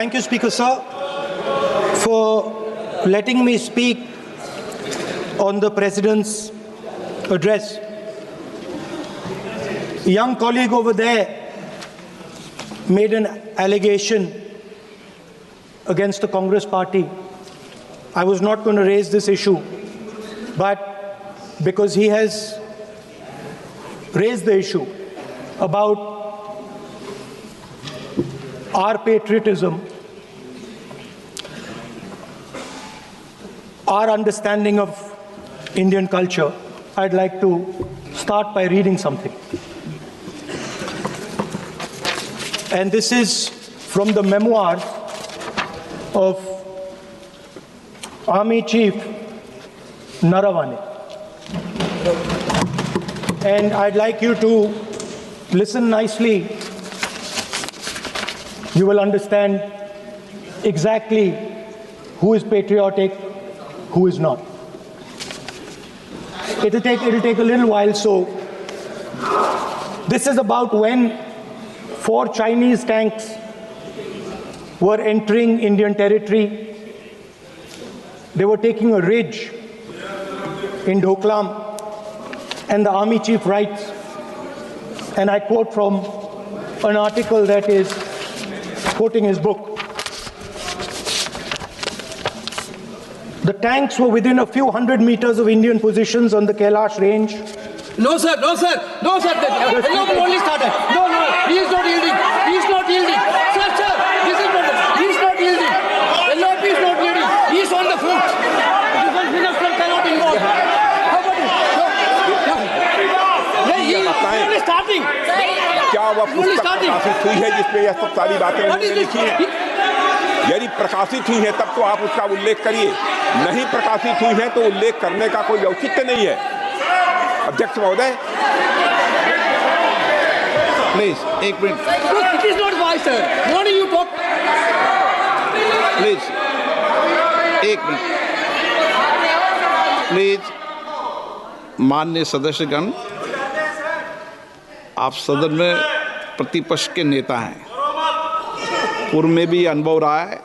Thank you, Speaker Sir, for letting me speak on the President's address. A young colleague over there made an allegation against the Congress party. I was not going to raise this issue, but because he has raised the issue about our patriotism, our understanding of Indian culture, I'd like to start by reading something. And this is from the memoirs of Army Chief Naravane. And I'd like you to listen nicely. You will understand exactly who is patriotic, who is not. It'll take a little while, so this is about when 4 Chinese tanks were entering Indian territory. They were taking a ridge in Doklam, and the Army Chief writes, and I quote from an article that is quoting his book. The tanks were within a few hundred meters of Indian positions on the Kailash range. No, sir, no, sir, no, sir. Hello only started. No, he is not yielding. He is not yielding. Sir, this is not. He is not yielding. Hello, he is not yielding. He is on the foot. Defense minister cannot involve. How about it? He is only starting. क्या वह पुस्तक प्रकाशित हुई है जिसमें यह सब सारी बातें उन्होंने लिखी हैं? यदि प्रकाशित हुई है तब तो आप उसका उल्लेख करिए, नहीं प्रकाशित हुई है तो उल्लेख करने का कोई औचित्य नहीं है। अध्यक्ष महोदय, प्लीज एक minute. It is not wise, sir. What do you talk? Please एक मिनट। प्लीज माननीय सदस्यगण, आप सदन में प्रतिपक्ष के नेता हैं, पूर्व में भी अनुभव रहा है।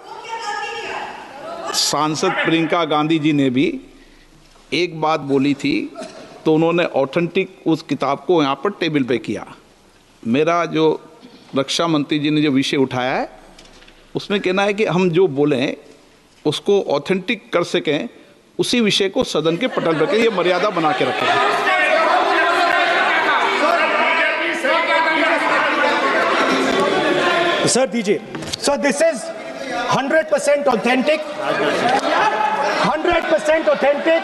सांसद प्रियंका गांधी जी ने भी एक बात बोली थी तो उन्होंने ऑथेंटिक उस किताब को यहाँ पर टेबल पे किया। मेरा जो रक्षा मंत्री जी ने जो विषय उठाया है उसमें कहना है कि हम जो बोलें उसको ऑथेंटिक कर सकें, उसी विषय को सदन के पटल पर ये मर्यादा बना के रखें। Sir, DJ. So this is 100% authentic. 100% authentic.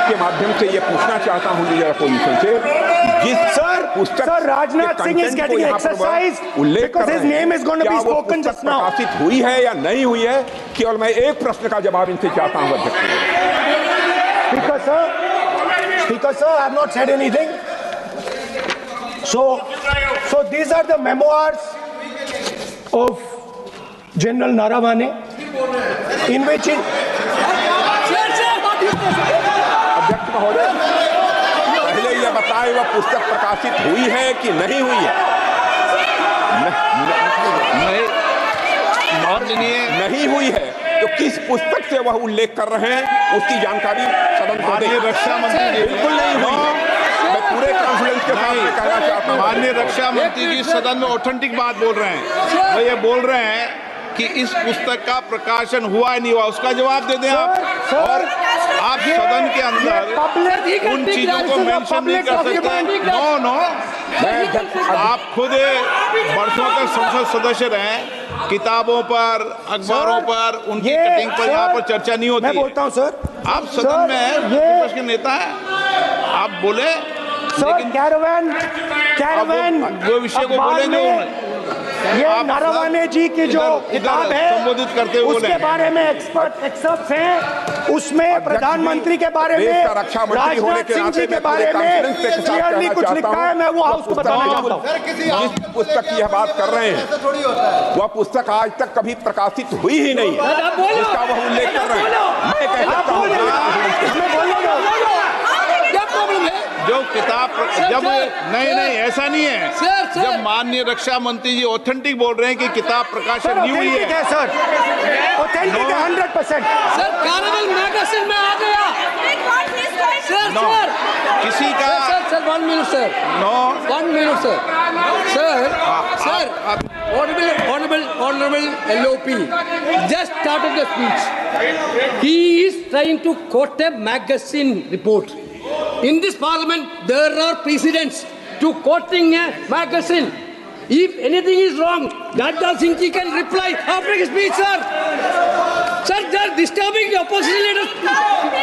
के माध्यम से ये पूछना चाहता हूँ लीडर अपोजिशन से, जिस Sir, Rajnath Singh is getting exercised because his name is going to be spoken just now. प्रकाशित हुई है या नहीं हुई है, केवल मैं एक प्रश्न का जवाब इनसे चाहता हूँ अध्यक्ष। Speaker sir, I have not said anything. So these are the memoirs of General Naravane, in which अध्यक्ष महोदय, पहले यह बताएं वह पुस्तक प्रकाशित हुई है कि नहीं हुई है? नहीं हुई है तो किस पुस्तक से वह उल्लेख कर रहे हैं उसकी जानकारी सदन को दें। रक्षा मंत्री बिल्कुल नहीं हुई है। मैं पूरे कॉन्फिडेंस के साथ कहना चाहता हूं, माननीय रक्षा मंत्री जी सदन में ऑथेंटिक बात बोल रहे हैं। वो ये बोल रहे हैं कि इस पुस्तक का प्रकाशन हुआ नहीं हुआ, उसका जवाब दे दें आप। और आप सदन के अंदर उन चीजों को मेंशन नहीं कर सकते। नो, आप खुद वर्षों तक संसद सदस्य रहे, किताबों पर, अखबारों पर, उनकी कटिंग पर यहाँ पर चर्चा नहीं होती। मैं बोलता हूँ सर, आप सदन में विपक्ष के नेता हैं, आप बोले, लेकिन कैरावैन वो विषय को बोले जो ये नारावाने जी की जो किताब है संबोधित करते हुए उसके बारे में एक्सपर्ट्स हैं, उसमें प्रधानमंत्री के बारे में, राजनाथ सिंह जी के बारे में क्लियरली कुछ लिखा है। मैं वो हाउस को बताना चाहता हूँ। जिस पुस्तक की यह बात कर रहे हैं वह पुस्तक आज तक कभी प्रकाशित हुई ही नहीं है, जिसका वह उल्लेख कर रहे हैं। मैं कहता हूँ जो किताब जब नहीं ऐसा नहीं है सर। जब माननीय रक्षा मंत्री जी ऑथेंटिक बोल रहे हैं कि किताब प्रकाशन नहीं हुई ऑथेंटिक है सर, ऑथेंटिक है 100%। सर कार्निवल मैगजीन में आ गया। सर किसी का sir 1 minute sir. No 1 minute sir. Honorable LOP just started the speech. He is trying to quote a magazine report. In this parliament, there are precedents to quoting a magazine. If anything is wrong, Gadda Singh ji can reply after his speech, sir. Sir, they are disturbing the opposition leaders.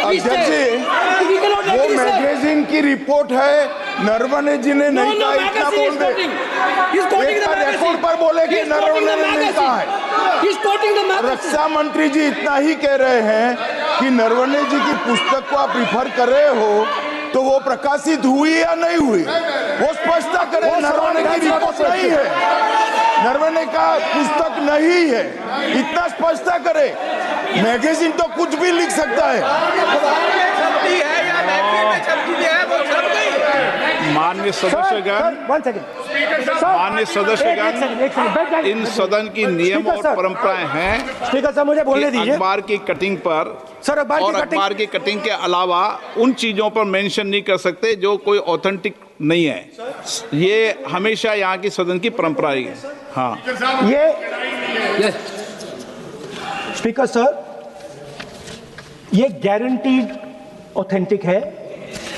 अध्यक्ष जी, वो magazine की report है, नरवणे जी ने नहीं कहा, इतना बोल दे। Record पर बोले कि नरवणे ने नहीं कहा है। रक्षा मंत्री जी इतना ही कह रहे हैं कि नरवणे जी की पुस्तक को आप रिफर कर रहे हो तो वो प्रकाशित हुई या नहीं हुई, वो स्पष्टता करें। नरवणे की रिपोर्ट नहीं है, नरवणे का पुस्तक नहीं है, इतना स्पष्टता करे। मैगजीन तो कुछ भी लिख सकता है। माननीय सदस्यगण, माननीय सदस्यगण, इन सदन की नियम और परंपराएं हैं। स्पीकर साहब मुझे बोलने दीजिए। अखबार की कटिंग पर सर, अखबार की कटिंग के अलावा उन चीजों पर मेंशन नहीं कर सकते जो कोई ऑथेंटिक नहीं है। ये हमेशा यहाँ की सदन की परंपरा है। हाँ, ये स्पीकर सर, ये गारंटीड ऑथेंटिक है।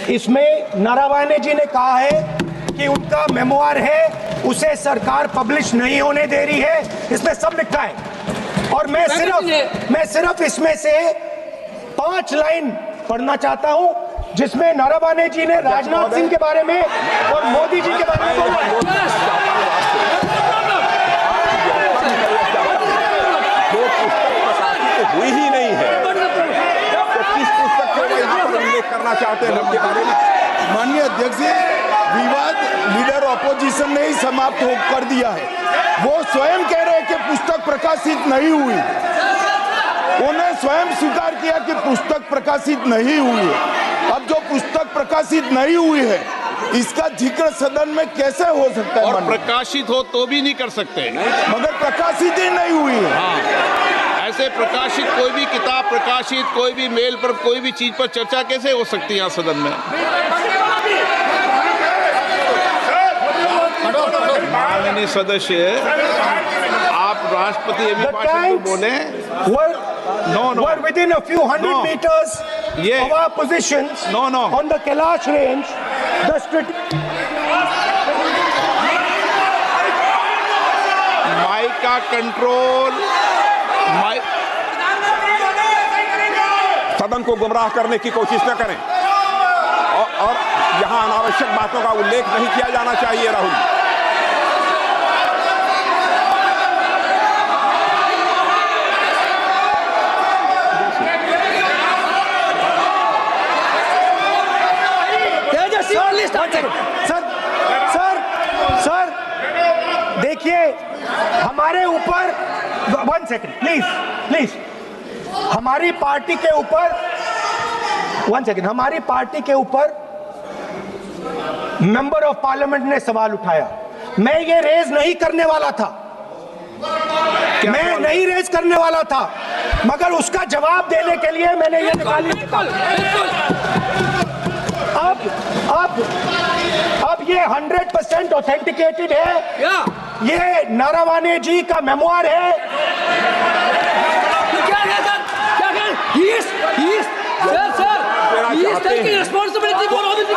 इसमें नारावाने जी ने कहा है कि उनका मेमोआर है, उसे सरकार पब्लिश नहीं होने दे रही है, इसमें सब लिखा है। और मैं सिर्फ इसमें से 5 लाइन पढ़ना चाहता हूं जिसमें नारावाने जी ने राजनाथ सिंह के बारे में और मोदी जी के बारे में बोला है। जो पुस्तक प्रकाशित हुई ही नहीं है तो किस पुस्तक को यहाँ पर उल्लेख करना चाहते हैं उनके बारे में? माननीय अध्यक्ष जी, विवाद लीडर ऑपोजिशन ने ही समाप्त कर दिया है। वो स्वयं कह रहे हैं कि पुस्तक प्रकाशित नहीं हुई, उन्हें स्वयं स्वीकार किया कि पुस्तक प्रकाशित नहीं हुई है। अब जो पुस्तक प्रकाशित नहीं हुई है इसका जिक्र सदन में कैसे हो सकता है? और प्रकाशित हो तो भी नहीं कर सकते, मगर प्रकाशित ही नहीं हुई है। हाँ, ऐसे प्रकाशित कोई भी किताब प्रकाशित, कोई भी मेल पर, कोई भी चीज पर चर्चा कैसे हो सकती है यहाँ सदन में? माननीय सदस्य, आप राष्ट्रपति एबी पाटिल को बोले। No. Were within a few hundred meters of our positions on the Kailash range. Mike का कंट्रोल, सदन को गुमराह करने की कोशिश न करें और यहाँ अनावश्यक बातों का उल्लेख नहीं किया जाना चाहिए। राहुल, सर देखिए, हमारे ऊपर 1 सेकंड प्लीज, हमारी पार्टी के ऊपर 1 सेकंड, हमारी पार्टी के ऊपर मेंबर ऑफ पार्लियामेंट ने सवाल उठाया। मैं ये रेज नहीं करने वाला था, मैं नहीं रेज करने वाला था, मगर उसका जवाब देने के लिए मैंने ये निकाली। अब ये 100% ऑथेंटिकेटेड है। ये नारावाने जी का मेमोआर है।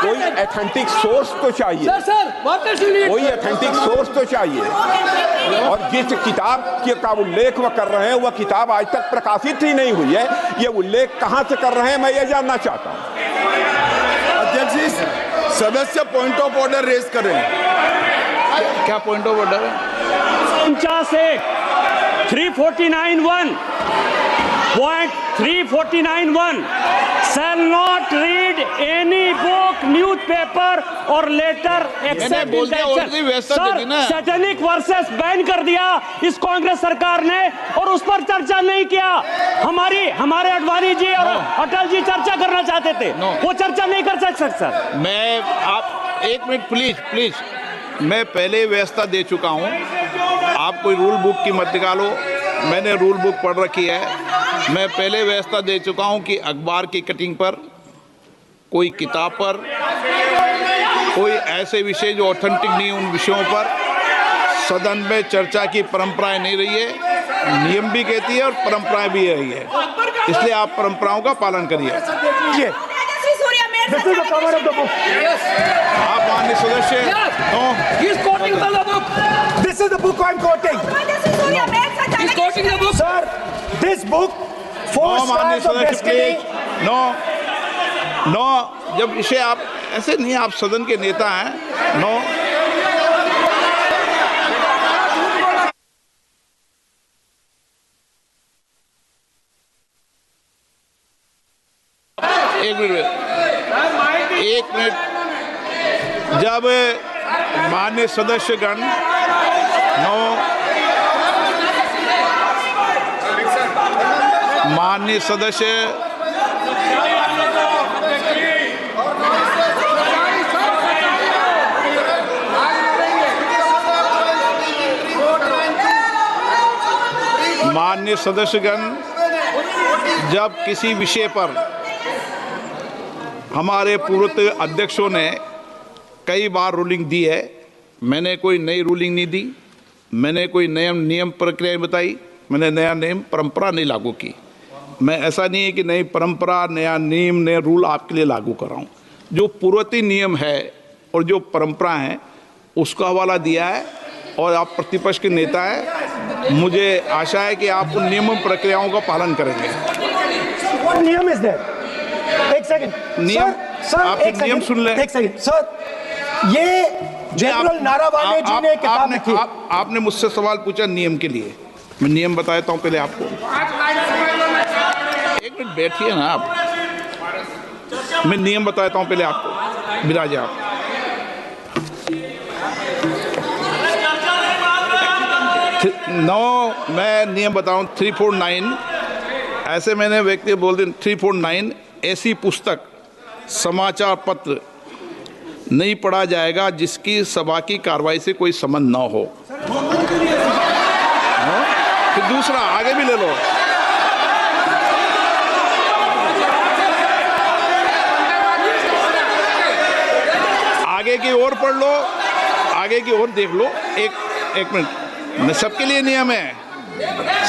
कोई ऑथेंटिक सोर्स तो चाहिए, कोई ऑथेंटिक सोर्स तो चाहिए। और जिस किताब का उल्लेख वह कर रहे हैं वह किताब आज तक प्रकाशित ही नहीं हुई है। ये उल्लेख कहां से कर रहे हैं, मैं ये जानना चाहता हूं। अध्यक्ष जी, सदस्य पॉइंट ऑफ ऑर्डर रेज करें। क्या पॉइंट ऑफ ऑर्डर है? 49 349(1) shall not read any book, newspaper or letter except बोल दिया, intention. और भी व्यवस्था सर, देती ना। सैटेनिक वर्सेस बैन कर दिया इस कांग्रेस सरकार ने और उस पर चर्चा नहीं किया। हमारे अडवाणी जी और अटल जी चर्चा करना चाहते थे, वो चर्चा नहीं कर सकते सर। मैं आप एक मिनट प्लीज, मैं पहले व्यवस्था दे चुका हूं। आप कोई रूल बुक की मत निकालो, मैंने रूल बुक पढ़ रखी है। मैं पहले व्यवस्था दे चुका हूं कि अखबार की कटिंग पर, कोई किताब पर, कोई ऐसे विषय जो ऑथेंटिक नहीं, उन विषयों पर सदन में चर्चा की परंपराएं नहीं रही है। नियम भी कहती है और परंपराएं भी रही है, इसलिए आप परंपराओं का पालन करिए। This is the cover of the book. आप माननीय सदस्य, He is quoting the book. This is the book I'm quoting. He is quoting the book. Sir, this book, Four माननीय Stars of सदस्य Destiny. प्लीज, नो, जब इसे आप ऐसे नहीं, आप सदन के नेता हैं, नो। एक मिनट, जब माननीय सदस्यगण, माननीय सदस्य, माननीय सदस्यगण, जब किसी विषय पर हमारे पूर्व अध्यक्षों ने कई बार रूलिंग दी है, मैंने कोई नई रूलिंग नहीं दी, मैंने कोई नियम प्रक्रिया बताई, मैंने नया नियम परंपरा नहीं लागू की। मैं ऐसा नहीं है कि नई परंपरा, नया नियम, नया रूल आपके लिए लागू कर रहा हूँ। जो पूर्ववर्ती नियम है और जो परंपरा है उसका हवाला दिया है, और आप प्रतिपक्ष के नेता हैं, मुझे आशा है कि आप उन नियम प्रक्रियाओं का पालन करेंगे। What नियम is there? एक सेकंड, नियम, सर, आप एक नियम सेकंड, सुन लें। एक सेकंड, सर, ये जनरल नारावाने जी ने किताब लिखी। आपने मुझसे सवाल पूछा नियम के लिए, मैं नियम बताता हूं पहले आपको। एक मिनट बैठिए ना आप, मैं नियम बताता हूं पहले आपको, विराजे आप। मैं नियम बताऊं 349, ऐसे मैंने व्यक्ति बोल दिया 349, ऐसी पुस्तक, समाचार पत्र नहीं पढ़ा जाएगा जिसकी सभा की कार्रवाई से कोई संबंध ना हो। फिर दूसरा आगे भी ले लो, आगे की ओर पढ़ लो, आगे की ओर देख लो। एक मिनट, सबके लिए नियम है,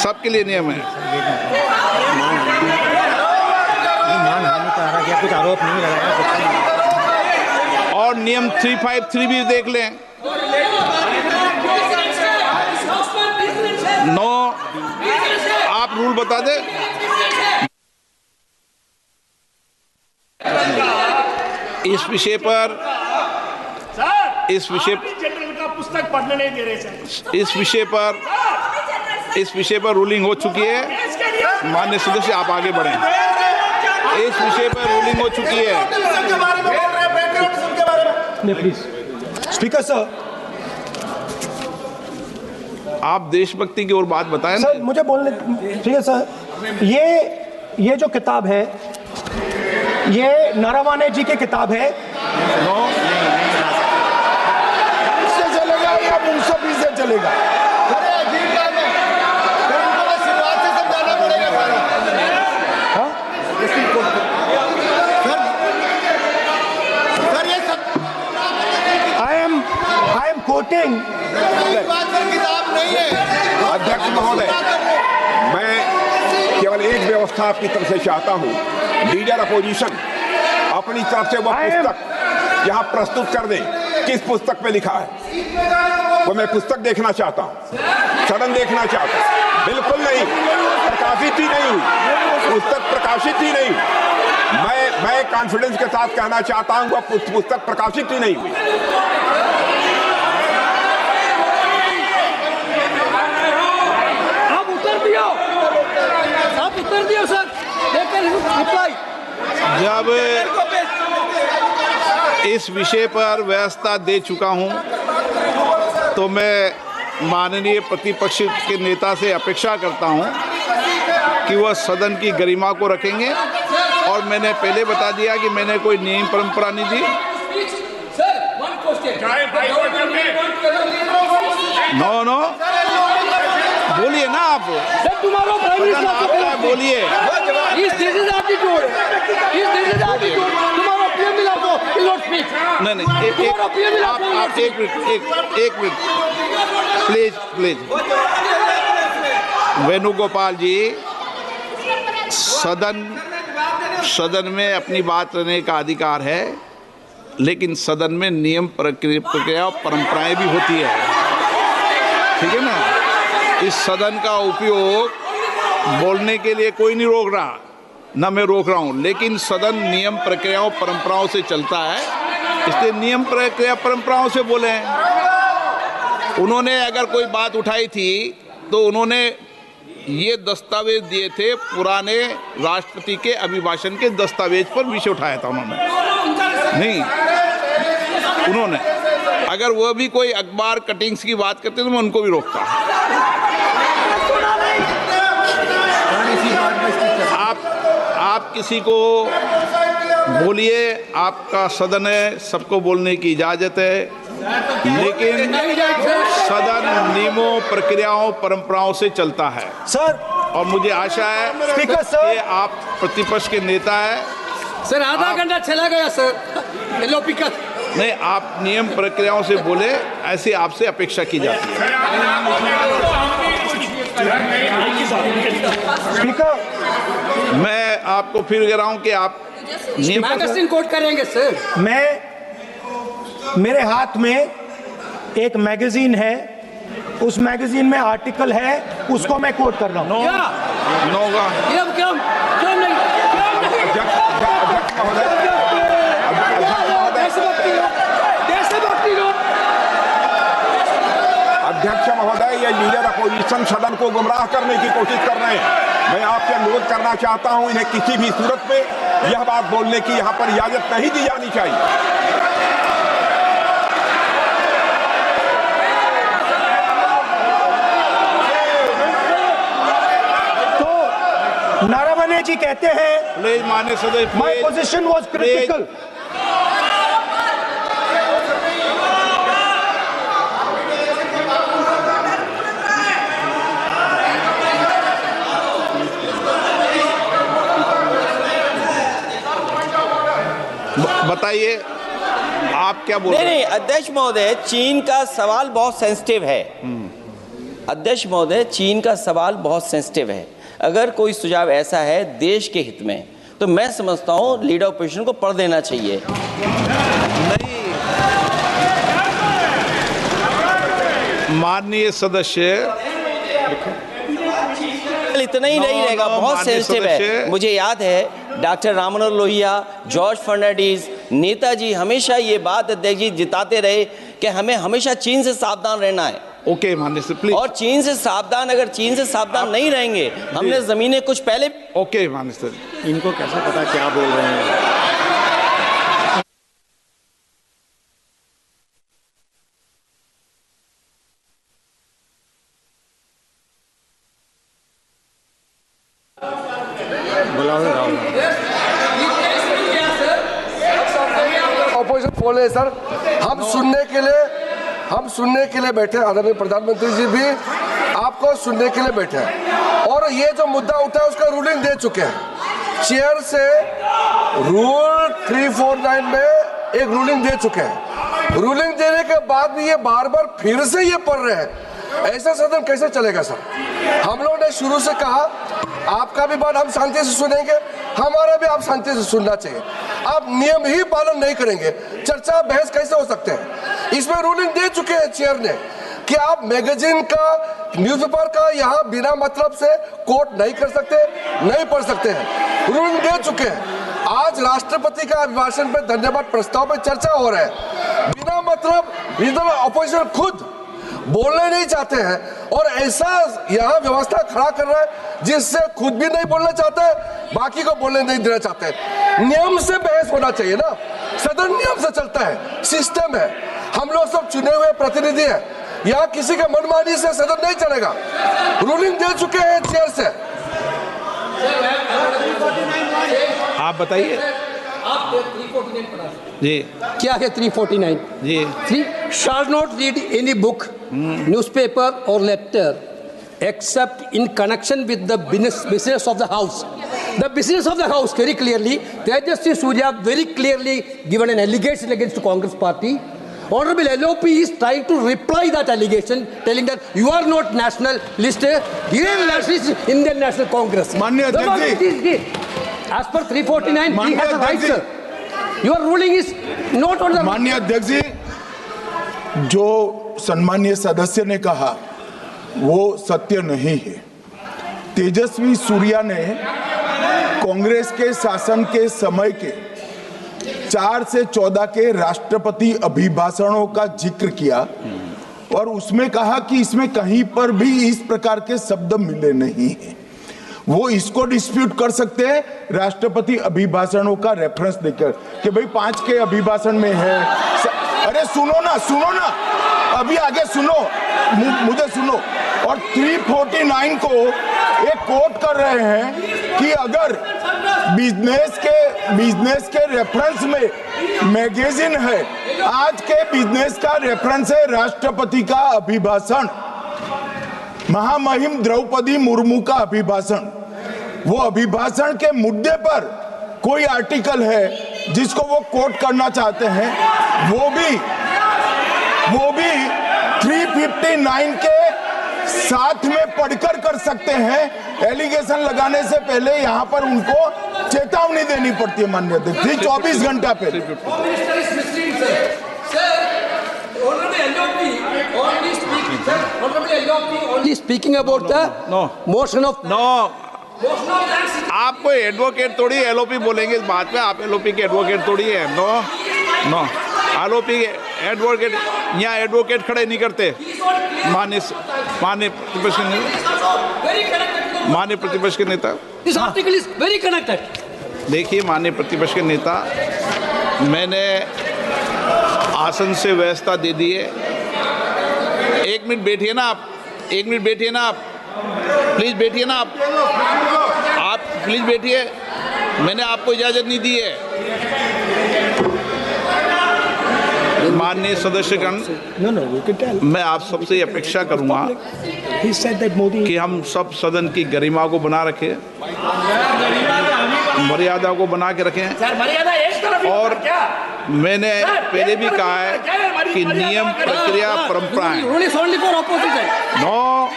सबके लिए नियम है। कुछ आरोप नहीं लगाया, और नियम 353 भी देख लें। नो, आप रूल बता दे। इस विषय पर जनरल का पुस्तक पढ़ने नहीं दे रहे सर। इस विषय पर रूलिंग हो चुकी है। माननीय सदस्य, आप आगे बढ़ें। इस विषय पर रूलिंग हो चुकी है। प्लीज स्पीकर सर, आप देशभक्ति की ओर बात बताएं। सर मुझे बोलने, ठीक है सर, ये जो किताब है, ये नारावाने जी की किताब है। इससे चलेगा या मुंसफी से चलेगा? I am quoting. अध्यक्ष महोदय, मैं केवल एक व्यवस्था आपकी तरफ से चाहता हूं। लीडर अपोजिशन अपनी तरफ से वह पुस्तक यहाँ प्रस्तुत कर दे। किस पुस्तक पे लिखा है वो मैं पुस्तक देखना चाहता हूँ, सदन देखना चाहता हूँ। बिल्कुल नहीं, प्रकाशित ही नहीं हुई पुस्तक, प्रकाशित ही नहीं। मैं कॉन्फिडेंस के साथ कहना चाहता हूँ वह पुस्तक प्रकाशित ही नहीं हुई। अब ऑर्डर दिया सर, they can reply. जब इस विषय पर व्यवस्था दे चुका हूं तो मैं माननीय प्रतिपक्ष के नेता से अपेक्षा करता हूं कि वह सदन की गरिमा को रखेंगे और मैंने पहले बता दिया कि मैंने कोई नियम परंपरा नहीं दी। Sir, one question. नो बोलिए ना आप, Sir, tomorrow Prime Minister आपका बोलिए। This is attitude. This is attitude. Tomorrow PM will also will not speak. नहीं Tomorrow PM will also will not आप speak. एक मिनट प्लीज। वेणुगोपाल जी, सदन में अपनी बात करने का अधिकार है, लेकिन सदन में नियम प्रक्रिया और परंपराएं भी होती है, ठीक है ना। इस सदन का उपयोग बोलने के लिए कोई नहीं रोक रहा, ना मैं रोक रहा हूं, लेकिन सदन नियम प्रक्रियाओं परंपराओं से चलता है, इसलिए नियम प्रक्रिया परंपराओं से बोले हैं। उन्होंने अगर कोई बात उठाई थी तो उन्होंने ये दस्तावेज दिए थे, पुराने राष्ट्रपति के अभिभाषण के दस्तावेज पर विषय उठाया था उन्होंने, नहीं उन्होंने। अगर वह भी कोई अखबार कटिंग्स की बात करते तो मैं उनको भी रोकता। आप किसी को बोलिए, आपका सदन है, सबको बोलने की इजाजत है, लेकिन सदन नियमों प्रक्रियाओं परंपराओं से चलता है सर। और मुझे आशा है स्पीकर सर, कि आप प्रतिपक्ष के नेता हैं। सर आधा घंटा चला गया सर, लो पिकअप। नहीं, आप नियम प्रक्रियाओं से बोले, ऐसी आपसे अपेक्षा की जाती है। स्पीकर, मैं आपको फिर कह रहा हूं कि आप मैगजीन कोट करेंगे सर। मेरे हाथ में एक मैगजीन है, उस मैगजीन में आर्टिकल है, उसको मैं कोट कर रहा हूं। अध्यक्ष महोदय, ये लीडर अपोजिशन सदन को गुमराह करने की कोशिश कर रहे हैं। मैं आपसे अनुरोध करना चाहता हूं, इन्हें किसी भी सूरत में यह बात बोलने की यहां पर इजाजत नहीं दी जानी चाहिए। तो नारावने जी कहते हैं, प्लीज माननीय सदस्य, माय पोजीशन वाज क्रिटिकल। बताइए आप क्या बोल रहे हैं? नहीं, अध्यक्ष महोदय, चीन का सवाल बहुत सेंसिटिव है। अध्यक्ष महोदय, चीन का सवाल बहुत सेंसिटिव है। अगर कोई सुझाव ऐसा है देश के हित में, तो मैं समझता हूं लीडर ऑपोजिशन को पढ़ देना चाहिए। नहीं, माननीय सदस्य, इतना ही नहीं रहेगा, बहुत सेंसिटिव है। मुझे याद है डॉक्टर राम मनोहर लोहिया, जॉर्ज फर्नांडिस, नेताजी हमेशा ये बात अध्यक्ष जी जिताते रहे कि हमें हमेशा चीन से सावधान रहना है। ओके माननीय सर, प्लीज। और चीन से सावधान, अगर चीन से सावधान नहीं रहेंगे, हमने जमीनें कुछ पहले। ओके माननीय सर, इनको कैसे पता क्या बोल रहे हैं? ऑपोजिशन बोल रहे सर, हम सुनने के लिए बैठे, आदरणीय प्रधानमंत्री जी भी आपको सुनने के लिए बैठे हैं, और ये जो मुद्दा उठा है उसका रूलिंग दे चुके हैं। चेयर से रूल 349 में एक रूलिंग दे चुके हैं। रूलिंग देने के बाद भी ये बार बार फिर से ये पढ़ रहे हैं, ऐसा सदन कैसे चलेगा सर? हम लोगों ने शुरू से कहा आपका भी बात हम शांति से सुनेंगे, हमारा भी आप शांति से सुनना चाहिए। आप नियम ही पालन नहीं करेंगे, चर्चा बहस कैसे हो सकते हैं? इसमें रूलिंग दे चुके हैं चेयर ने कि आप मैगजीन का, न्यूज़पेपर का यहाँ बिना मतलब से कोट नहीं कर सकते, नहीं पढ़ सकते हैं। रूलिंग दे चुके हैं। आज राष्ट्रपति का अभिभाषण पे धन्यवाद प्रस्ताव पे चर्चा हो रहा है। बिना मतलब लीडर ऑपोजिशन खुद बोलना नहीं चाहते हैं और ऐसा यहाँ व्यवस्था खड़ा कर रहा है जिससे खुद भी नहीं बोलना चाहते, बाकी को बोलने नहीं देना चाहते। नियम से बहस होना चाहिए ना, सदन नियम से चलता है, सिस्टम है, हम लोग सब चुने हुए प्रतिनिधि हैं, यहाँ किसी के मनमानी से सदन नहीं चलेगा। रूलिंग दे चुके हैं चेयर से। आप बताइए जी क्या है 349? जी 3 shall not read any book, newspaper or letter except in connection with the business of the house. The business of the house, very clearly, Tejasvi Surya very clearly given an allegation against the Congress party. Honorable LOP is trying to reply that allegation, telling that you are not national list, Indian nationalist, Indian National Congress. माननीय अध्यक्ष जी, as per 349, he has a right, sir. Your ruling is not on the. माननीय अध्यक्ष जी, जो सम्मानीय सदस्य ने कहा वो सत्य नहीं है। तेजस्वी सूर्या ने कांग्रेस के शासन के समय के 4 से 14 के राष्ट्रपति अभिभाषणों का जिक्र किया और उसमें कहा कि इसमें कहीं पर भी इस प्रकार के शब्द मिले नहीं हैं। वो इसको डिस्प्यूट कर सकते हैं राष्ट्रपति अभिभाषणों का रेफरेंस देकर कि भाई 5 के अभिभाषण में है। अरे सुनो ना, अभी आगे सुनो, मुझे सुनो। और 349 को एक कोट कर रहे हैं कि अगर बिजनेस के रेफरेंस में मैगजीन है, आज के बिजनेस का रेफरेंस है राष्ट्रपति का अभिभाषण, महामहिम द्रौपदी मुर्मू का अभिभाषण। वो अभिभाषण के मुद्दे पर कोई आर्टिकल है जिसको वो कोट करना चाहते हैं, वो भी 359 के साथ में पढ़कर कर सकते हैं। एलिगेशन लगाने से पहले यहाँ पर उनको चेतावनी देनी पड़ती है माननीय अध्यक्ष, 24 घंटा पहले। Only speaking about the motion of आप कोई एडवोकेट थोड़ी एलओपी बोलेंगे इस बात पे, आप एलओपी के एडवोकेट थोड़ी है। नो एलओपी के एडवोकेट यहाँ एडवोकेट खड़े नहीं करते। माननीय प्रतिपक्ष के नेता, This article is very connected. देखिए माननीय प्रतिपक्ष के नेता, मैंने आसन से व्यवस्था दे दी है। 1 मिनट बैठिए ना आप, 1 मिनट बैठिए ना आप, प्लीज बैठिए ना आप प्लीज बैठिए। मैंने आपको इजाजत नहीं दी है। माननीय सदस्यगण, मैं आप सबसे अपेक्षा करूंगा कि हम सब सदन की गरिमा को बना रखें, मर्यादा को बना के रखें। और मैंने पहले भी कहा है कि नियम, प्रक्रिया, परंपराएं, नो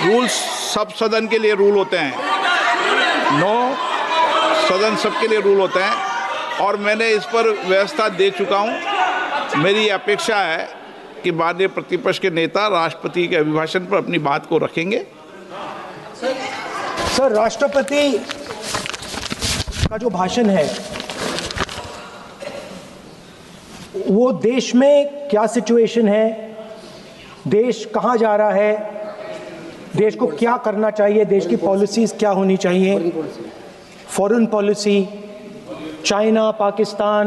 रूल्स सब सदन के लिए रूल होते हैं, सदन सबके लिए रूल होते हैं। और मैंने इस पर व्यवस्था दे चुका हूं। मेरी अपेक्षा है कि माननीय प्रतिपक्ष के नेता राष्ट्रपति के अभिभाषण पर अपनी बात को रखेंगे। सर, राष्ट्रपति का जो भाषण है वो देश में क्या सिचुएशन है, देश कहाँ जा रहा है, देश को क्या करना चाहिए, देश की पॉलिसीज क्या होनी चाहिए, foreign policy, China, Pakistan,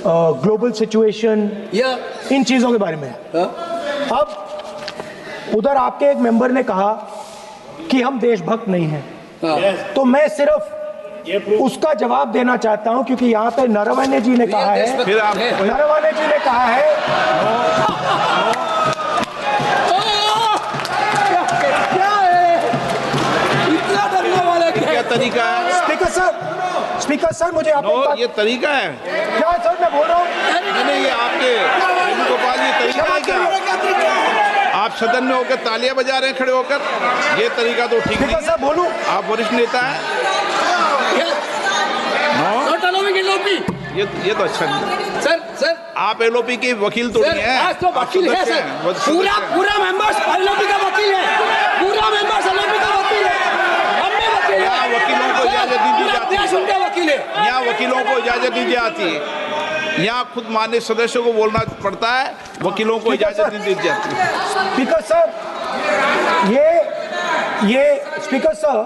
global situation, इन चीज़ों के बारे में। अब उधर आपके एक मेंबर ने कहा कि हम देशभक्त नहीं हैं, तो मैं सिर्फ उसका जवाब देना चाहता हूं क्योंकि यहाँ पे नरवणे जी ने कहा है, नरवणे जी ने कहा है क्या तरीका है? स्पीकर सर मुझे ये तरीका है क्या सर, मैं बोल रहा हूँ नहीं, ये आपके वेणुगोपाल, ये तरीका है क्या? आप सदन में होकर तालियां बजा रहे हैं खड़े होकर, ये तरीका तो ठीक नहीं है। बोलूं, आप वरिष्ठ नेता हैं। ये तो अच्छा नहीं। सर आप एलओपी के वकील तो नहीं है, आज तो वकील है सर, पूरा मेंबर्स एलओपी का वकील है, पूरा मेंबर्स एलओपी का वकील है, हम भी वकील हैं। वकीलों को इजाजत नहीं दी जाती, देश उनका वकील है। यहाँ वकीलों को इजाजत नहीं दी जाती है। यहाँ खुद माननीय सदस्यों को बोलना पड़ता है, वकीलों को इजाजत नहीं दी जाती। स्पीकर सर, ये स्पीकर सर,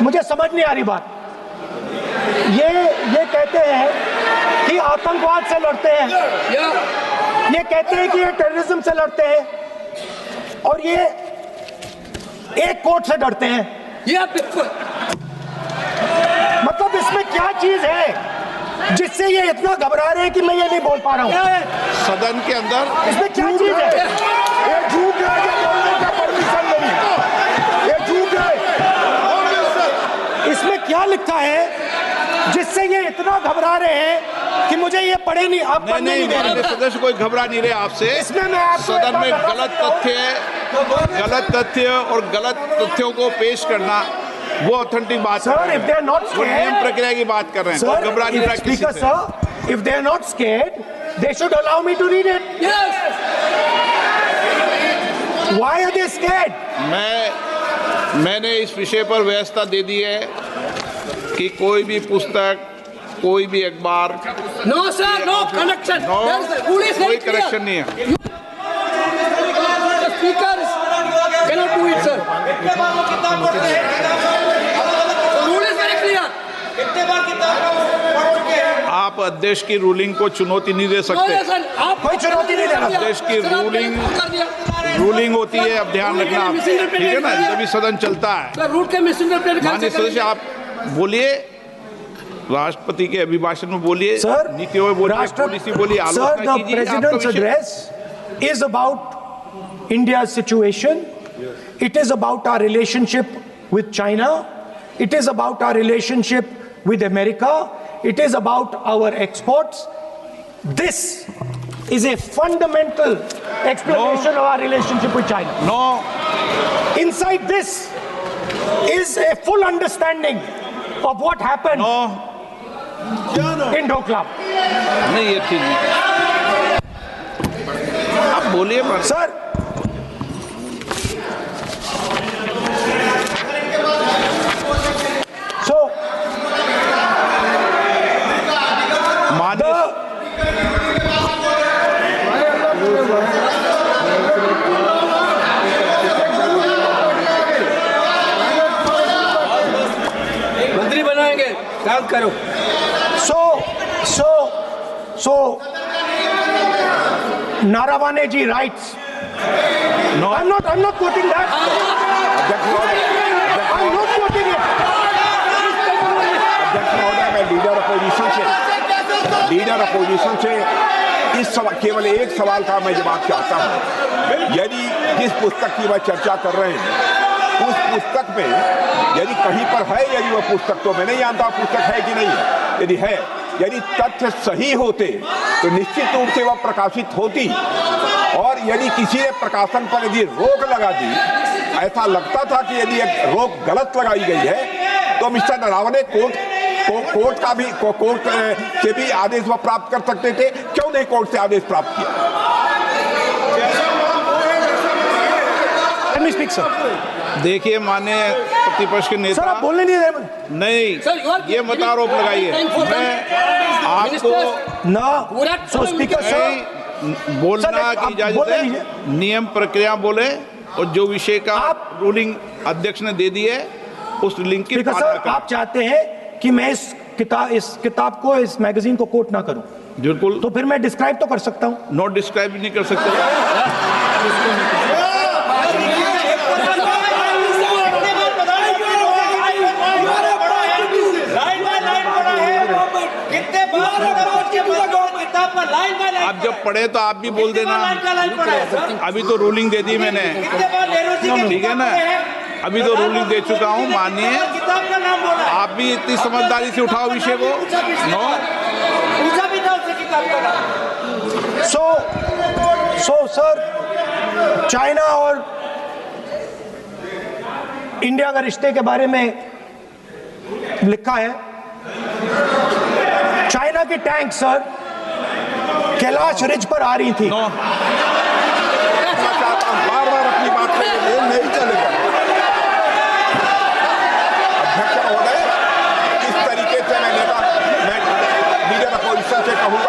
मुझे समझ नहीं आ रही बात। ये कहते हैं कि आतंकवाद से लड़ते हैं, ये कहते हैं कि ये टेररिज्म से लड़ते हैं, और ये एक कोर्ट से डरते हैं। मतलब इसमें क्या चीज है जिससे ये इतना घबरा रहे हैं कि मैं ये नहीं बोल पा रहा हूं सदन के अंदर? इसमें क्या चीज है? ये झूठ है, ये बोलने का परमिशन नहीं, ये झूठ है। इसमें क्या लिखा है जिससे ये इतना घबरा रहे हैं कि मुझे ये पढ़े नहीं, आप पढ़ने नहीं दे रहे। सदस्य कोई घबरा नहीं रहे आपसे। इसमें मैं आपको सदन में गलत तथ्य और गलत तथ्यों को पेश करना वो ऑथेंटिक बात sir. If they are not वो नियम प्रक्रिया की बात कर रहे हैं, कोई घबरा नहीं रहा किसी से। Sir, if they are not scared, they should allow me to read it. Why are they scared? मैंने इस विषय पर व्यवस्था दे दी है कि कोई भी पुस्तक, कोई भी अखबार, नो सर, नो कनेक्शन, कोई कनेक्शन नहीं है। Speaker cannot do it, sir. Rule is very clear. आप अध्यक्ष की रूलिंग को चुनौती नहीं दे सकते। कोई चुनौती नहीं देना। अध्यक्ष की रूलिंग होती है, अब ध्यान रखना, ठीक है ना, जब सदन चलता है। माननीय सदस्य, आप बोलिए, राष्ट्रपति के अभिभाषण में बोलिए, नीतियों में बोलिए, पॉलिसी बोलिए, आलोचना कीजिए। President's address is about India's situation. It is about our relationship with China. It is about our relationship with America. It is about our exports. This is a fundamental explanation of our relationship with China. No. Inside this is a full understanding of what happened in Doklam. नहीं, ये चीज नहीं। आप बोलिए sir. So, मंत्री बनाएंगे, काम करो। So, Naravane ji writes. No, I'm not quoting that. I'm not quoting it. अध्यक्ष महोदय, मैं लीडर अपोजिशन से इस केवल एक सवाल का मैं जवाब चाहता हूं। यदि जिस पुस्तक की मैं चर्चा कर रहे हैं, उस पुस्तक में यदि कहीं पर है, यदि वह पुस्तक, तो मैं नहीं जानता पुस्तक है कि नहीं, यदि है, यदि तथ्य सही होते तो निश्चित रूप से वह प्रकाशित होती, और यदि किसी ने प्रकाशन पर यदि रोक लगा दी, ऐसा लगता था कि यदि एक रोक गलत लगाई गई है, तो मिस्टर नरावने कोर्ट से भी आदेश वह प्राप्त कर सकते थे। क्यों नहीं कोर्ट से आदेश प्राप्त किया? देखिए, माननीय प्रतिपक्ष के नेता, सर आप बोलने नहीं दे। नहीं, ये मत आरोप लगाइए। मैं आपको ना स्पीकर सर बोलना की इजाजत है, नियम प्रक्रिया बोले, और जो विषय का रूलिंग अध्यक्ष ने दे दी है उस रूलिंग की पालना करें। आप चाहते हैं कि मैं इस किताब को, इस मैगजीन को कोट ना करूं? बिल्कुल। तो फिर मैं डिस्क्राइब तो कर सकता हूं। नॉट डिस्क्राइब नहीं कर सकते। आप जब पढ़े तो आप भी बोल देना। अभी तो रूलिंग दे दी मैंने, ठीक है ना, अभी तो रूलिंग दे चुका हूँ। मानिए, आप भी इतनी समझदारी से उठाओ विषय को। सो सर, चाइना और इंडिया का रिश्ते के बारे में लिखा है, चाइना की टैंक सर कैलाश रिज पर आ रही थी। बार बार अपनी बात पे नहीं चलेगा। अध्यक्ष महोदय, इस तरीके से मैं लीडर अपोजिशन से कहूँ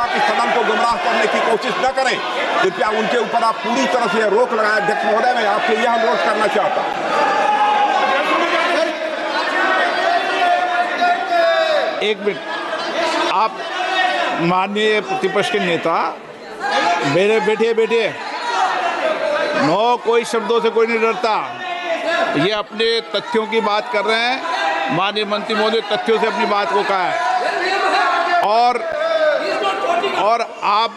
गुमराह करने की कोशिश न करें। कृपया उनके ऊपर आप पूरी तरह से रोक लगाएं। अध्यक्ष महोदय, मैं आपसे यह अनुरोध करना चाहता हूं। एक मिनट, आप माननीय प्रतिपक्ष के नेता मेरे बैठिए। नो, कोई शब्दों से कोई नहीं डरता। ये अपने तथ्यों की बात कर रहे हैं। माननीय मंत्री महोदय तथ्यों से अपनी बात को कहा है और आप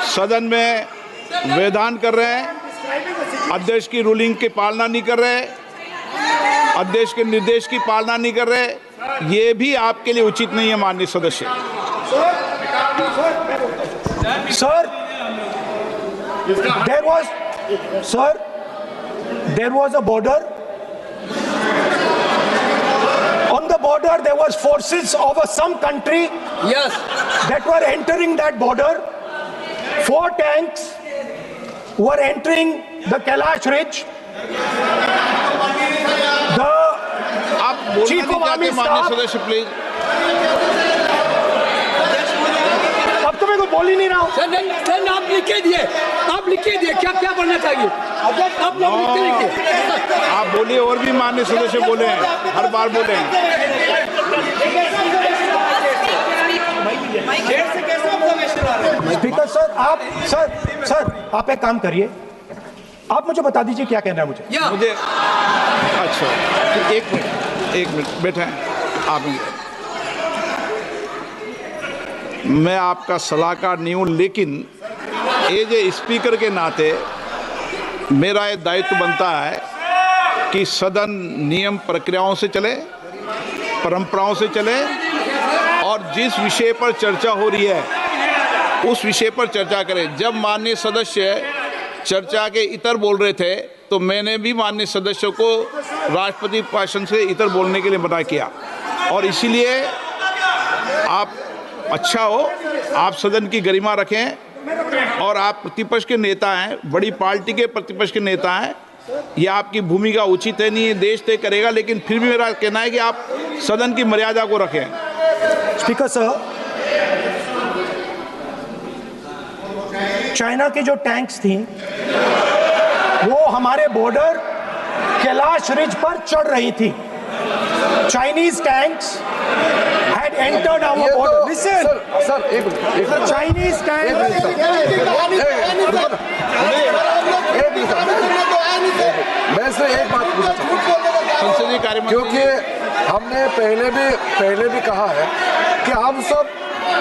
सदन में वेदान कर रहे हैं, अध्यक्ष की रूलिंग की पालना नहीं कर रहे, अध्यक्ष के निर्देश की पालना नहीं कर रहे। ये भी आपके लिए उचित नहीं है माननीय सदस्य। Sir, there was a border. On the border, there was forces of some country. Yes. That were entering that border. 4 tanks were entering the Kailash Ridge. The chief of army staff. सदस्य please. अब तो मैं को बोल ही नहीं रहा हूँ। Sir, आप लिख के दिए क्या बनना चाहिए। आप लोग लिख के लिखिए। आप बोलिए, और भी माननीय सदस्य बोले हैं, हर बार बोले हैं। स्पीकर सर, आप एक काम करिए, आप मुझे बता दीजिए क्या कहना है मुझे। अच्छा, एक मिनट बैठे हैं आप। मैं आपका सलाहकार नहीं हूँ, लेकिन एज ए स्पीकर के नाते मेरा ये दायित्व बनता है कि सदन नियम प्रक्रियाओं से चले, परंपराओं से चले, और जिस विषय पर चर्चा हो रही है उस विषय पर चर्चा करें। जब माननीय सदस्य चर्चा के इतर बोल रहे थे तो मैंने भी माननीय सदस्यों को राष्ट्रपति भाषण से इतर बोलने के लिए मना किया, और इसीलिए आप अच्छा हो, आप सदन की गरिमा रखें, और आप प्रतिपक्ष के नेता हैं, बड़ी पार्टी के प्रतिपक्ष के नेता हैं। यह आपकी भूमिका उचित है, नहीं देश तय करेगा, लेकिन फिर भी मेरा कहना है कि आप सदन की मर्यादा को रखें। स्पीकर सर, चाइना की जो टैंक्स थी वो हमारे बॉर्डर कैलाश रिज पर चढ़ रही थी। Chinese tanks had entered our border. Listen, sir, Chinese tanks. मैं से एक बात पूछना संसदीय कार्य मंत्री, क्योंकि हमने पहले भी कहा है कि हम सब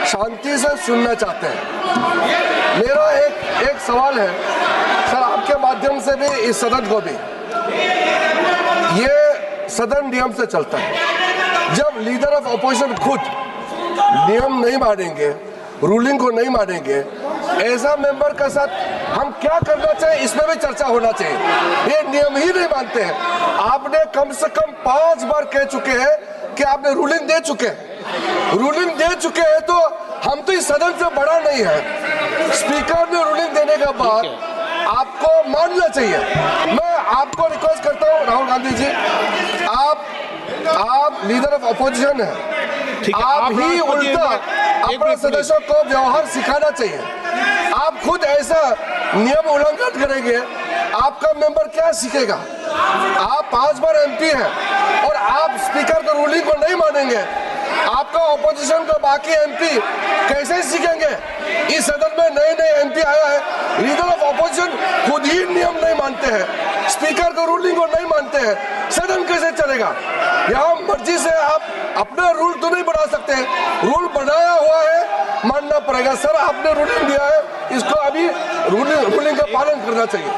शांति से सुनना चाहते हैं। मेरा एक सवाल है सर, आपके माध्यम से भी इस सदन को भी, ये सदन नियम से चलता है। जब लीडर ऑफ अपोजिशन खुद नियम नहीं मानेंगे, रूलिंग को नहीं मानेंगे, ऐसा मेंबर के साथ हम क्या करना चाहिए, इसमें भी चर्चा होना चाहिए। ये नियम ही नहीं मानते हैं। आपने कम से कम 5 बार कह चुके हैं कि आपने रूलिंग दे चुके हैं, तो हम तो इस सदन से बड़ा नहीं है। स्पीकर ने रूलिंग देने के बाद आपको मानना चाहिए। मैं आपको रिक्वेस्ट करता हूँ राहुल गांधी जी, आप लीडर ऑफ अपोजिशन हैं, आप ही उल्टा अपने सदस्यों को व्यवहार सिखाना चाहिए। आप खुद ऐसा नियम उल्लंघन करेंगे, आपका मेंबर क्या सीखेगा। आप 5 बार एमपी हैं और आप स्पीकर के रूलिंग को नहीं मानेंगे, आपका ऑपोजिशन का बाकी एमपी कैसे सीखेंगे। इस सदन में नए एमपी आया है, लीडर ऑफ ऑपोजिशन खुद ही नियम नहीं मानते हैं, स्पीकर के रूलिंग को नहीं मानते हैं, सदन कैसे चलेगा। यहाँ मर्जी से आप अपना रूल तो नहीं बना सकते, रूल बनाया हुआ है, मानना पड़ेगा। सर, आपने रूलिंग दिया है, इसको अभी रूलिंग का पालन करना चाहिए।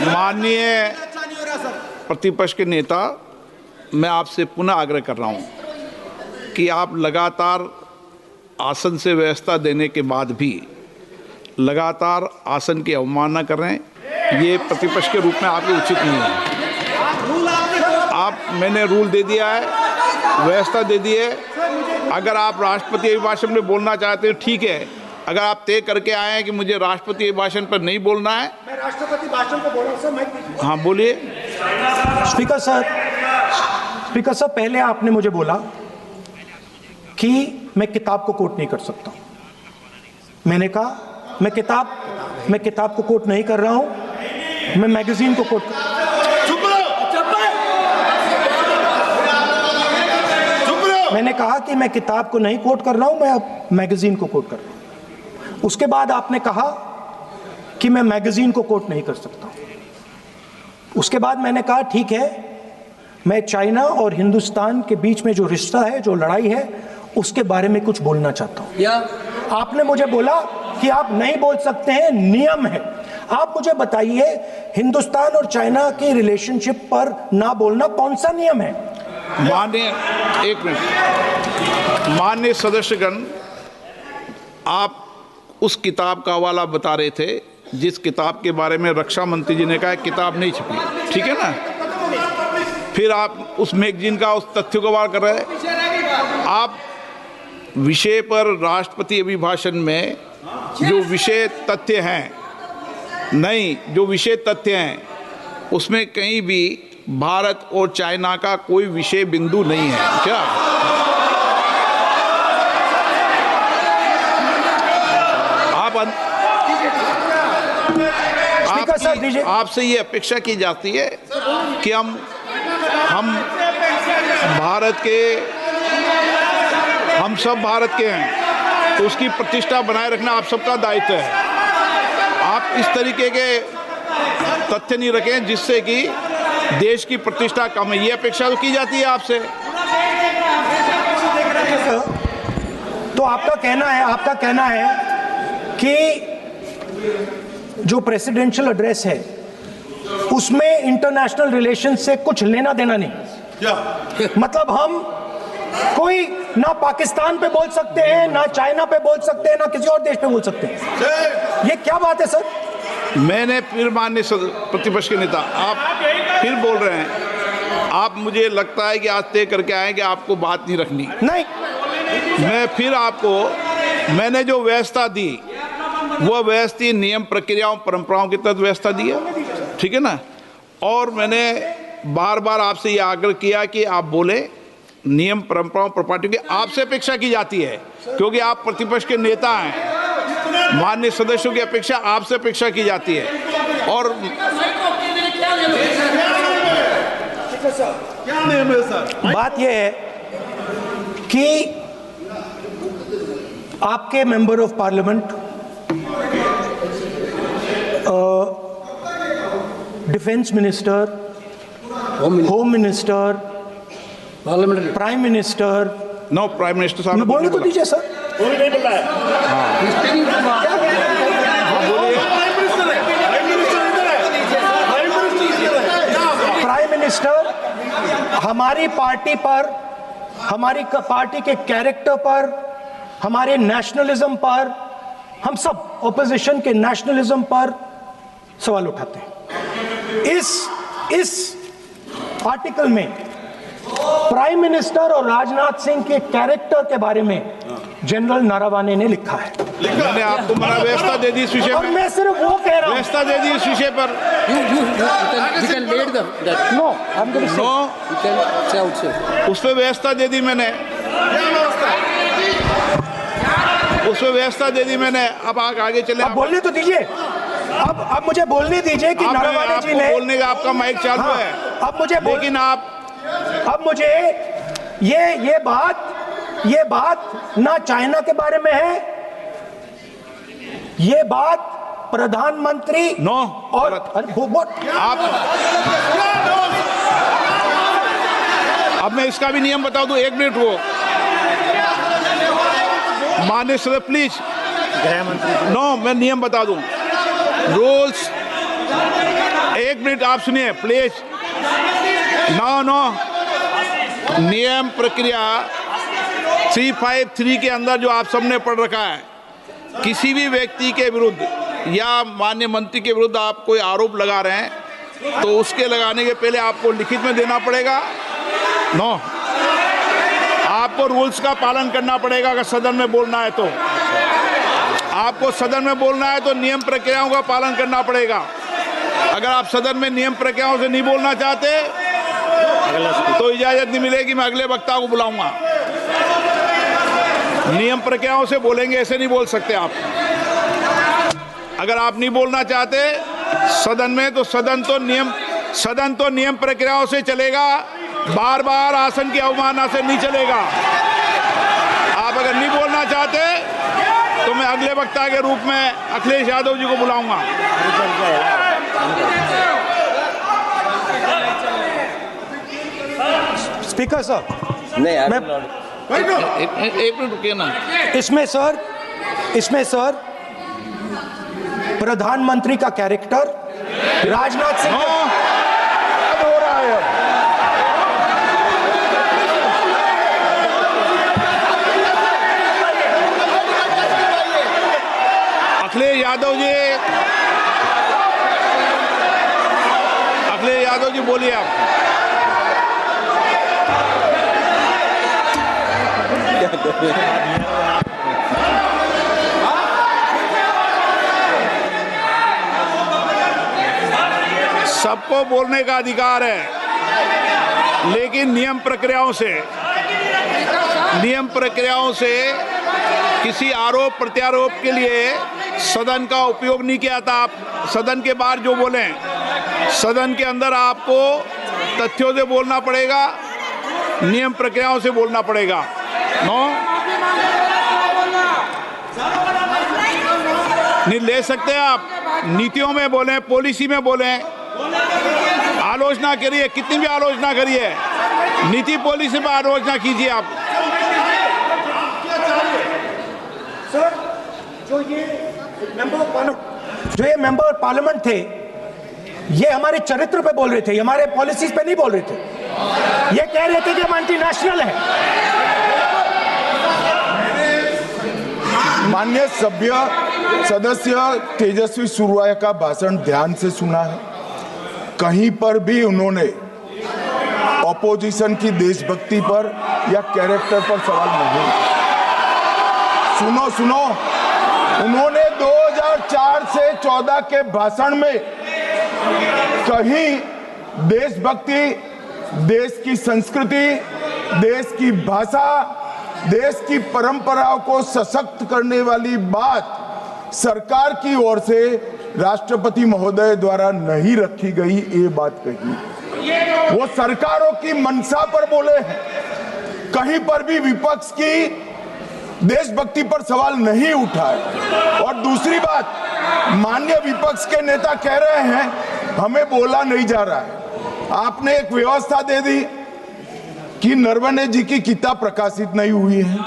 माननीय प्रतिपक्ष के नेता, मैं आपसे पुनः आग्रह कर रहा हूं कि आप लगातार आसन से व्यवस्था देने के बाद भी लगातार आसन की अवमानना कर रहे हैं। ये प्रतिपक्ष के रूप में आपके उचित नहीं है। मैंने रूल दे दिया है, व्यवस्था दे दी है। अगर आप राष्ट्रपति अभिभाषण में बोलना चाहते हैं ठीक है, अगर आप तय करके आए हैं कि मुझे राष्ट्रपति अभिभाषण पर नहीं बोलना है। मैं राष्ट्रपति भाषण को बोल रहा हूं सर। हाँ बोलिए। स्पीकर सर, पहले आपने मुझे बोला कि मैं किताब को कोट नहीं कर सकता हूं। मैंने कहा मैं किताब को कोट नहीं कर रहा हूं, मैं मैगजीन को कोट कर। मैंने कहा कि मैं किताब को नहीं कोट कर रहा हूं, मैं अब मैगजीन को कोट कर रहा हूं। उसके बाद आपने कहा कि मैं मैगजीन को कोट नहीं कर सकता हूं। उसके बाद मैंने कहा ठीक है, मैं चाइना और हिंदुस्तान के बीच में जो रिश्ता है, जो लड़ाई है, उसके बारे में कुछ बोलना चाहता हूं। आपने मुझे बोला कि आप नहीं बोल सकते हैं, नियम है। आप मुझे बताइए, हिंदुस्तान और चाइना की रिलेशनशिप पर ना बोलना कौन सा नियम है? माननीय सदस्यगण, आप उस किताब का हवाला बता रहे थे जिस किताब के बारे में रक्षा मंत्री जी ने कहा किताब नहीं छपी, ठीक है ना? फिर आप उस मैगजीन का उस तथ्य को वार कर रहे हैं। आप विषय पर राष्ट्रपति अभिभाषण में जो विषय तथ्य हैं, नहीं, जो विषय तथ्य हैं उसमें कहीं भी भारत और चाइना का कोई विषय बिंदु नहीं है क्या? आपसे ये अपेक्षा की जाती है कि हम भारत के, हम सब भारत के हैं, तो उसकी प्रतिष्ठा बनाए रखना आप सबका दायित्व है। आप इस तरीके के तथ्य नहीं रखें जिससे कि देश की प्रतिष्ठा कम है, ये अपेक्षा तो की जाती है आपसे। तो आपका कहना है कि जो प्रेसिडेंशियल एड्रेस है उसमें इंटरनेशनल रिलेशन से कुछ लेना देना नहीं। मतलब हम कोई ना पाकिस्तान पे बोल सकते हैं, ना चाइना पे बोल सकते हैं, ना किसी और देश पे बोल सकते हैं। ये क्या बात है सर? मैंने फिर, माननीय प्रतिपक्ष के नेता, आप फिर बोल रहे हैं। आप, मुझे लगता है कि आज तय करके आए कि आपको बात नहीं रखनी। नहीं, मैं फिर आपको, मैंने जो व्यवस्था दी वो व्यवस्था नियम, प्रक्रियाओं, परंपराओं की तहत व्यवस्था दी है, ठीक है ना? और मैंने बार बार आपसे ये आग्रह किया कि आप बोले, नियम, परंपराओं, प्रॉपर्टी की आपसे अपेक्षा की जाती है क्योंकि आप प्रतिपक्ष के नेता हैं। माननीय सदस्यों की अपेक्षा आपसे अपेक्षा की जाती है। और बात यह है कि आपके member of parliament, defence minister, home minister, prime minister, no, prime minister साहब बोलने तो दीजिए सर। प्राइम मिनिस्टर हमारी पार्टी पर, हमारी पार्टी के कैरेक्टर पर, हमारे नेशनलिज्म पर, हम सब ऑपोजिशन के नेशनलिज्म पर सवाल उठाते हैं। इस आर्टिकल में प्राइम मिनिस्टर और राजनाथ सिंह के कैरेक्टर के बारे में जनरल नारावाने ने लिखा है। मैंने आपको मना व्यवस्था दे दी इस विषय और मैं सिर्फ वो कह रहा हूं, व्यवस्था दे दी इस विषय पर। उस पर व्यवस्था दे दी मैंने, उस पर व्यवस्था दे दी मैंने। अब आगे चले, अब बोलने तो दीजिए। अब मुझे बोलने दीजिए कि नारावाने जी ने, बोलने का आपका माइक चालू है। अब मुझे, लेकिन अब मुझे ये बात ना चाइना के बारे में है, ये बात प्रधानमंत्री नो और आप, अब मैं इसका भी नियम बता दूं, 1 मिनट वो माननीय सदस्य प्लीज, गृह मंत्री, नो, मैं नियम बता दूं, रूल्स, 1 मिनट आप सुनिए प्लीज। नो, नियम प्रक्रिया 353 के अंदर जो आप सबने पढ़ रखा है, किसी भी व्यक्ति के विरुद्ध या माननीय मंत्री के विरुद्ध आप कोई आरोप लगा रहे हैं तो उसके लगाने के पहले आपको लिखित में देना पड़ेगा। नो, आपको रूल्स का पालन करना पड़ेगा। अगर सदन में बोलना है तो आपको सदन में बोलना है तो नियम प्रक्रियाओं का पालन करना पड़ेगा। अगर आप सदन में नियम प्रक्रियाओं से नहीं बोलना चाहते तो इजाजत नहीं मिलेगी, मैं अगले वक्ता को बुलाऊंगा। नियम प्रक्रियाओं से बोलेंगे, ऐसे नहीं बोल सकते आप। अगर आप नहीं बोलना चाहते सदन में तो सदन तो नियम प्रक्रियाओं से चलेगा, बार बार आसन की अवमानना से नहीं चलेगा। आप अगर नहीं बोलना चाहते तो मैं अगले वक्ता के रूप में अखिलेश यादव जी को बुलाऊंगा। स्पीकर सर, नहीं एक मिनट रुकिए ना। इसमें सर प्रधानमंत्री का कैरेक्टर राजनाथ सिंह हो रहा है। अखिलेश यादव जी बोलिए आप। सबको बोलने का अधिकार है, लेकिन नियम प्रक्रियाओं से किसी आरोप प्रत्यारोप के लिए सदन का उपयोग नहीं किया था। आप सदन के बाहर जो बोलें, सदन के अंदर आपको तथ्यों से बोलना पड़ेगा, नियम प्रक्रियाओं से बोलना पड़ेगा। नहीं ले सकते आप। नीतियों में बोलें, पॉलिसी में बोलें, आलोचना करिए, कितनी भी आलोचना करिए, नीति पॉलिसी पर आलोचना कीजिए आप। सर, जो ये मेंबर पार्लियामेंट थे, ये हमारे चरित्र पे बोल रहे थे, हमारे पॉलिसीज पे नहीं बोल रहे थे। ये कह रहे थे कि हम एंटी नेशनल है। माननीय सदस्य तेजस्वी सूर्या का भाषण ध्यान से सुना है। कहीं पर भी उन्होंने ऑपोजिशन की देशभक्ति पर या कैरेक्टर पर सवाल नहीं। सुनो, उन्होंने 2004 से 14 के भाषण में कहीं देशभक्ति, देश की संस्कृति, देश की भाषा, देश की परंपराओं को सशक्त करने वाली बात सरकार की ओर से राष्ट्रपति महोदय द्वारा नहीं रखी गई, ये बात कही। वो सरकारों की मंशा पर बोले हैं, कहीं पर भी विपक्ष की देशभक्ति पर सवाल नहीं उठाए। और दूसरी बात, माननीय विपक्ष के नेता कह रहे हैं हमें बोला नहीं जा रहा है। आपने एक व्यवस्था दे दी कि नरवणे जी की किताब प्रकाशित नहीं हुई है,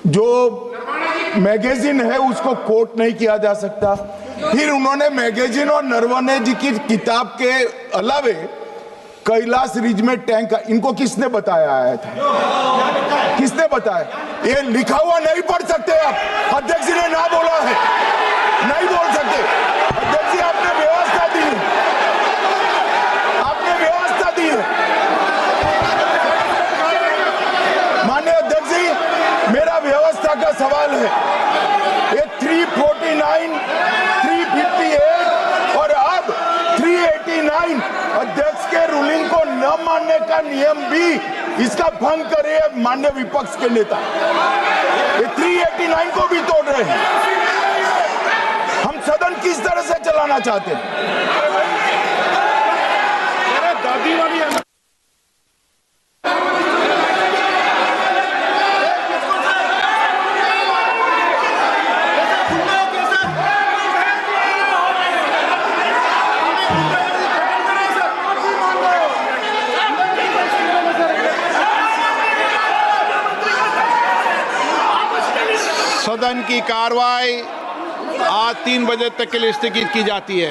जो मैगजीन है उसको कोट नहीं किया जा सकता। फिर उन्होंने मैगजीन और नरवणे जी की किताब के अलावे कैलाश रिज में टैंक, इनको किसने बताया आया था? किसने बताया? ये लिखा हुआ नहीं पढ़ सकते आप। अध्यक्ष जी ने ना बोला है, नहीं बोल सकते। अध्यक्ष जी आपने व्यवस्था दी, माननीय अध्यक्ष जी, मेरा व्यवस्था का सवाल है। ये 349, 358 और अब 389 अध्यक्ष के रूलिंग को न मानने का नियम भी इसका भंग करे माननीय विपक्ष के नेता। ये 389 को भी तोड़ रहे हैं। हम सदन किस तरह से चलाना चाहते हैं? दादी वाली सदन की कार्रवाई आज 3 बजे तक के लिए स्थगित की जाती है।